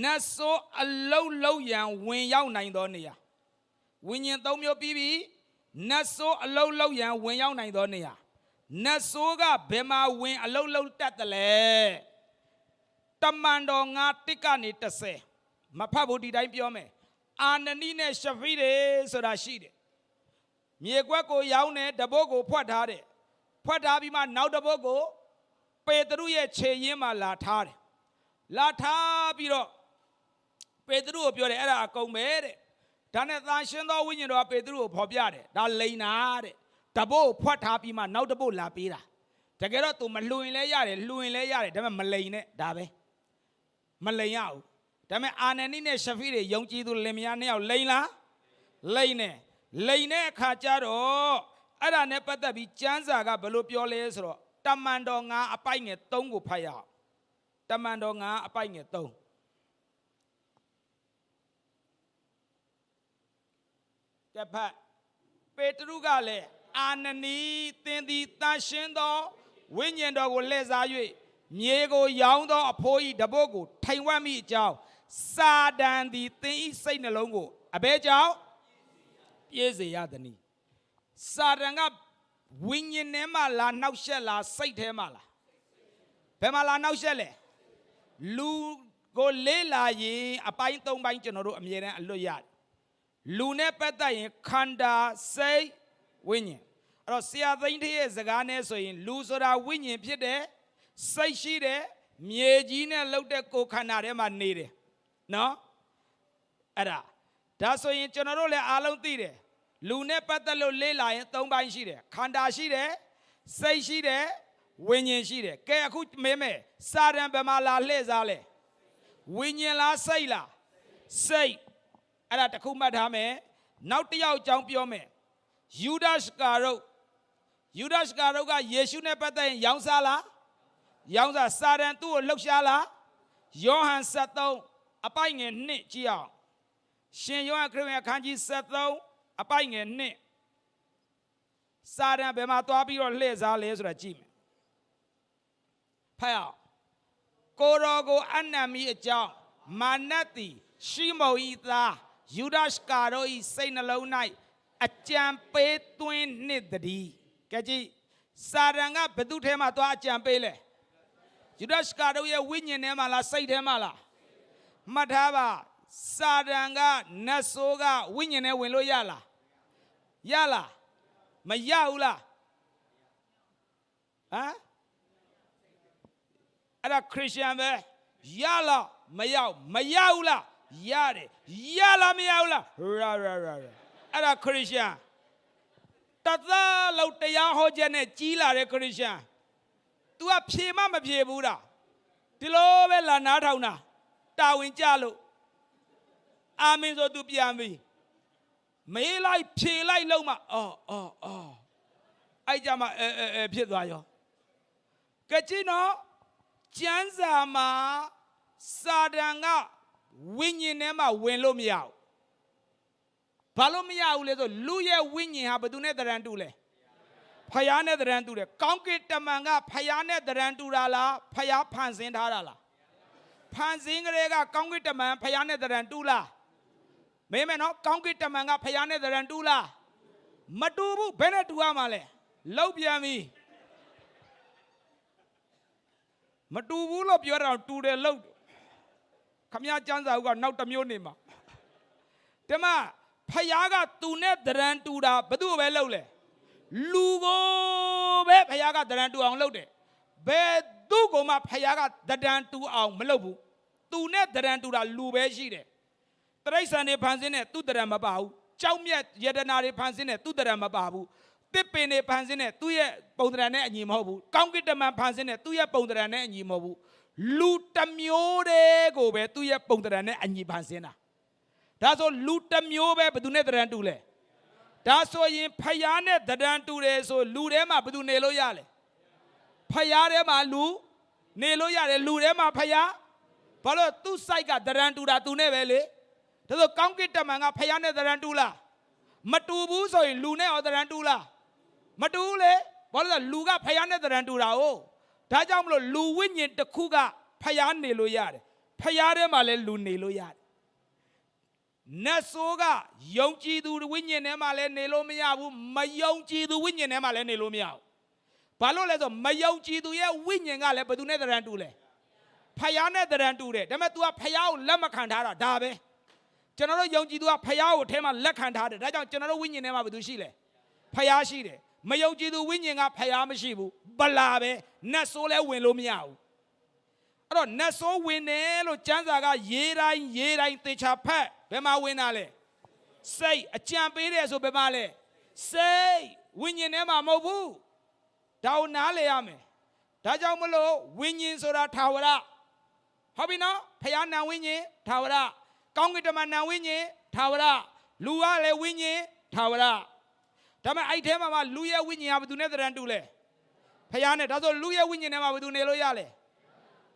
နတ်ဆိုးအလုံးလုံးရန်ဝင်ရောက်နိုင်သောနေရာဝိညာဉ်သုံးမျိုးပြီးပြီးနတ်ဆိုးအလုံးလုံးရန်ဝင်ရောက်နိုင်သောနေရာနတ်ဆိုးကဘယ်မှာဝင်အလုံးလုံးတက်တယ်လဲတမန်တော်ငါတစ်ကနေ30မဖတ်ဘူးဒီတိုင်းပြောမယ်အာနနိနဲ့ရှဖိတွေဆိုတာရှိတယ်မြေကွက်ကိုရောင်းတယ်တပုတ်ကိုဖွက်ထားတယ်ဖွက်ထားပြီးမှနောက်တပုတ်ကိုပေတရုရဲ့ခြေရင်းမှာလာထားတယ်လာထားပြီးတော့ပေတရုကိုပြောတယ်အဲ့ဒါအကုန်ပဲတဲ့ဒါနဲ့သာရှင်းသောဝိညာဉ်တော်ကပေတရုကိုဖော်ပြတယ်ဒါလိန်နာတဲ့တပုတ်ဖွက်ထားပြီးမှနောက်တပုတ်လာပေးတာတကယ်တော့ तू မလှူရင်လည်းရတယ်လှူရင်လည်းရတယ်ဒါပေမဲ့မလိန်နဲ့ဒါပဲမလိန်ရဘူးဒါပေမဲ့အာနနိနဲ့ရှဖိတွေယုံကြည်သူလင်မယားနှစ်ယောက်လိန်လားလိန်နဲ့လိန်တဲ့အခါကျတော့အဲ့ဒါနဲ့ပတ်သက်ပြီးကျမ်းစာကဘယ်လိုပြောလဲဆိုတော့တမန်တော်ငါအပိုက်ငယ်3ကိုဖတ်ရအောင်တမန်တော်ငါအပိုက်ငယ်3တပတ်ပေတရုကလည်းအာနနီသင်သည်တန်ရှင်းသောဝိညာဉ်တော်ကိုလှည့်စား၍မြေကိုရောင်းသောအဖိုးဤတပုတ်ကိုထိုင်ဝက်မိအကြောင်းစာတန်သည်သင်ဤစိတ်နှလုံးကိုအဘဲကြောင့်ပြည့်စေရသည်။စာတန်ကဝိညာဉ်ထဲမှာလာနှောက်ယှက်လားစိတ်ထဲမှာလားဘယ်မှာလာနှောက်ယှက်လဲလူကိုလေးလာရင်အပိုင်း3ပိုင်းကျွန်တော်တို့အမြဲတမ်းအလွတ်ရတယ်လူနဲ့ပတ်သက်ရင်ခန္ဓာစိတ်ဝိညာဉ်အဲ့တော့ဆရာသိန်းထရဲ့စကားနဲ့ဆိုရင်လူဆိုတာဝိညာဉ်ဖြစ်တယ်စိတ်ရှိတယ်မြေကြီးနဲ့လှုပ်တဲ့ကိုယ်ခန္ဓာထဲမှာနေတယ်နော်အဲ့ဒါဆိုရင်ကျွန်တော်တို့လည်းအားလုံးသိတယ်လူနဲ့ပတ်သက်လို့လေ့လာရင်3ပိုင်းရှိတယ်ခန္ဓာရှိတယ်စိတ်ရှိတယ်ဝိညာဉ်ရှိတယ်ကဲအခုမင်းမဲ့စာတန်ဘယ်မှာလာလှည့်စားလဲဝိညာဉ်လားစိတ်လားစိတ်အဲ့ဒါတခုမှတ်ထားမယ်နောက်တစ်ယောက်အကြောင်းပြောမယ်ယူဒရှကာရုတ်ကယေရှုနဲ့ပတ်သက်ရင်ရောင်းစားလားရောင်းစားစာတန်သူ့ကိုလှုပ်ရှားလားယောဟန်73အပိုက်ငယ်1ကြည့်အောင်ရှင်ယောဟန်ခရစ်ဝင်အခန်းကြီး73အပိုက်ငယ်1စာတန်ဘယ်မှာသွားပြီးတော့လှည့်စားလဲဆိုတာကြည့်မယ်ဖတ်အောင်ကိုရောကိုအနံ့မီအကြောင်းမာနတ်သည်ရှိမုန်ဤသားယူဒရှကာရုတ်ဤစိတ်နှလုံး၌အကြံပေးသွင်းနှစ်တည်းကဲကြည့်စာတန်ကဘသူထဲမှာသွားအကြံပေးလဲယူဒရှကာရုတ်ရဲ့ဝိညာဉ်ထဲမှာလားစိတ်ထဲမှာလားမှတ်ထားပါစာတန်ကနတ်ဆိုးကဝိညာဉ်ထဲဝင်လို့ရလားမရဘူးလားဟမ်အဲ့ဒါခရစ်ယာန်ပဲရလားမရဘူးလားရတယ်ရလားမရဘူးလားရာအဲ့ဒါခရစ်ယာန်တသက်လောက်တရားဟောချက်နဲ့ကြီးလာတဲ့ခရစ်ယာန် तू ကဖြေမှမဖြေဘူးတာဒီလိုပဲလာနားထောင်တာတာဝန်ကြလို့အာမင်ဆို तू ပြန်ပြီမေးလိုက်ဖြေလိုက်လုံးမှအော်အဲ့ကြမှာဖြစ်သွားရောကကြည့်နော်ကျမ်းစာမှာစာတန်ကဝိညာဉ်ထဲမှာဝင်လို့မရဘူးဘာလို့မရဘူးလဲဆိုလူရဲ့ဝိညာဉ်ဟာဘယ်သူနဲ့တရံတူလဲဖယားနဲ့တရံတူတယ်ကောင်းကင်တမန်ကဖယားနဲ့တရံတူတာလားဖယားဖန်ဆင်းထားတာလားဖန်ဆင်းကလေးကကောင်းကင်တမန်ဖယားနဲ့တရံတူလားမေးမယ်နော်ကောင်းကင်တမန်ကဖယားနဲ့တရံတူလားမတူဘူးဘယ်နဲ့တူရမှာလဲလောက်ပြန်ပြီမတူဘူးလို့ပြောတာတူတယ်လို့ခမည်းကျမ်းစာအုပ်ကနောက်တစ်မျိုးနေမှာဒီမှာဖယားကသူနဲ့တရံတူတာဘသူ့ပဲလုပ်လဲလူကိုပဲဖယားကတရံတူအောင်လုပ်တယ်ဘယ်သူ့ကိုမှဖယားကတရံတူအောင်မလုပ်ဘူးသူနဲ့တရံတူတာလူပဲရှိတယ်တရိစ္ဆာန်တွေဖန်ဆင်းတဲ့သူ့တရံမပါဘူးကြောက်မြတ်ယတနာတွေဖန်ဆင်းတဲ့သူ့တရံမပါဘူးတစ်ပင်တွေဖန်ဆင်းတဲ့သူ့ရဲ့ပုံတရံနဲ့အညီမဟုတ်ဘူးကောင်းကင်တမန်ဖန်ဆင်းတဲ့သူ့ရဲ့ပုံတရံနဲ့အညီမဟုတ်ဘူးလူတစ်မျိုးတည်းကိုပဲသူ့ရဲ့ပုံတရံနဲ့အညီဖန်ဆင်းတာဒါဆိုလူတစ်မျိုးပဲဘယ်သူနဲ့တရံတူလဲဒါဆိုရင်ဖယားနဲ့တရံတူတယ်ဆိုလူထဲမှာဘယ်သူနေလို့ရလဲဖယားထဲမှာလူနေလို့ရတယ်လူထဲမှာဖယားဘာလို့သူ့စိုက်ကတရံတူတာသူနဲ့ပဲလေဒါဆိုကောင်းကင်တမန်ကဖယားနဲ့တရံတူလားမတူဘူးဆိုရင်လူနဲ့ရောတရံတူလားမတူဘူးလေဘာလို့လဲလူကဖယားနဲ့တရံတူတာ哦ဒါကြောင့်မလို့လူဝိညာဉ်တစ်ခုကဖယားနေလို့ရတယ် ဖယားထဲမှာလည်းလူနေလို့ရတယ်နတ်ဆိုးကယုံကြည်သူဝိညာဉ်ထဲမှာလည်းနေလို့မရဘူးမယုံကြည်သူဝိညာဉ်ထဲမှာလည်းနေလို့မရဘူးဘာလို့လဲဆိုမယုံကြည်သူရဲ့ဝိညာဉ်ကလည်းဘယ်သူနဲ့တရံတူလဲဖယားနဲ့တရံတူတယ်ဒါပေမဲ့ तू ကဖယားကိုလက်မခံထားတာဒါပဲကျွန်တော်တို့ယုံကြည်သူကဖယားကိုထဲမှာလက်ခံထားတယ်ဒါကြောင့်ကျွန်တော်တို့ဝိညာဉ်ထဲမှာဘယ်သူရှိလဲဖယားရှိတယ်မယုံကြည်သူဝိညာဉ်ကဖယားမရှိဘူးဗလာပဲနတ်ဆိုးလည်းဝင်လို့မရဘူးအဲ့တော့နတ်ဆိုးဝင်တယ်လို့ကျမ်းစာကရေးတိုင်းသေချာဖက်ဘယ်မှာဝင်တာလဲစိတ်အကြံပေးတယ်ဆိုဘယ်မှာလဲစိတ်ဝိညာဉ်ထဲမှာမဟုတ်ဘူးဒါကိုနားလည်ရမယ်ဒါကြောင့်မလို့ဝိညာဉ်ဆိုတာထာဝရဟုတ်ပြီနော်ဖယားနာဝိညာဉ်ထာဝရကောင်းကင်တမန်နာဝိညာဉ်ထာဝရလူကလည်းဝိညာဉ်ထာဝရဒါပေမဲ့အဲ့ထဲမှာလူရဲ့ဝိညာဉ်ကဘယ်သူနဲ့တရံတူလဲဖယားနဲ့ဒါဆိုလူရဲ့ဝိညာဉ်ထဲမှာဘယ်သူနေလို့ရလဲ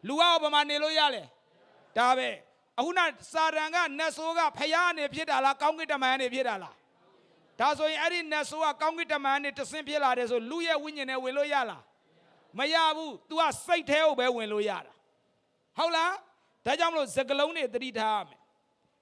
လူကဘာမှနေလို့ရလဲဒါပဲအခုနစာတန်ကနတ်ဆိုးကဖယားအနေဖြစ်တာလားကောင်းကင်တမန်အနေဖြစ်တာလားဒါဆိုရင်အဲ့ဒီနတ်ဆိုးကကောင်းကင်တမန်အနေတဆင့်ဖြစ်လာတယ်ဆိုလူရဲ့ဝိညာဉ်နဲ့ဝင်လို့ရလားမရဘူး तू ကစိတ်ထဲကိုပဲဝင်လို့ရတာဟုတ်လားဒါကြောင့်မလို့စကလုံးတွေသတိထားရမယ်